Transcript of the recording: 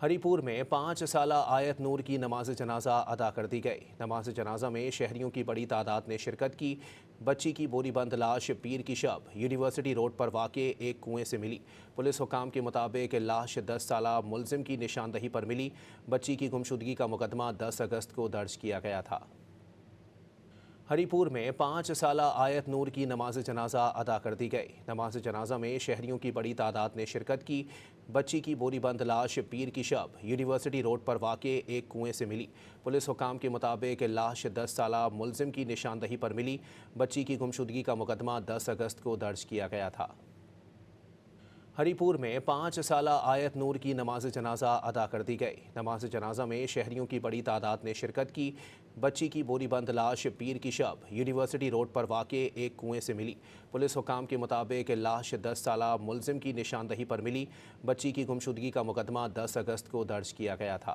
ہری پور میں 5 سالہ آیت نور کی نماز جنازہ ادا کر دی گئی۔ نماز جنازہ میں شہریوں کی بڑی تعداد نے شرکت کی۔ بچی کی بوری بند لاش پیر کی شب یونیورسٹی روڈ پر واقع ایک کنویں سے ملی۔ پولیس حکام کے مطابق لاش 10 سالہ ملزم کی نشاندہی پر ملی۔ بچی کی گمشدگی کا مقدمہ 10 اگست کو درج کیا گیا تھا۔ ہری پور میں 5 سالہ آیت نور کی نماز جنازہ ادا کر دی گئی۔ نماز جنازہ میں شہریوں کی بڑی تعداد نے شرکت کی۔ بچی کی بوری بند لاش پیر کی شب یونیورسٹی روڈ پر واقع ایک کنویں سے ملی۔ پولیس حکام کے مطابق لاش 10 سالہ ملزم کی نشاندہی پر ملی۔ بچی کی گمشدگی کا مقدمہ 10 اگست کو درج کیا گیا تھا۔ ہری پور میں 5 سالہ آیت نور کی نماز جنازہ ادا کر دی گئی۔ نماز جنازہ میں شہریوں کی بڑی تعداد نے شرکت کی۔ بچی کی بوری بند لاش پیر کی شب یونیورسٹی روڈ پر واقع ایک کنویں سے ملی۔ پولیس حکام کے مطابق لاش 10 سالہ ملزم کی نشاندہی پر ملی۔ بچی کی گمشدگی کا مقدمہ 10 اگست کو درج کیا گیا تھا۔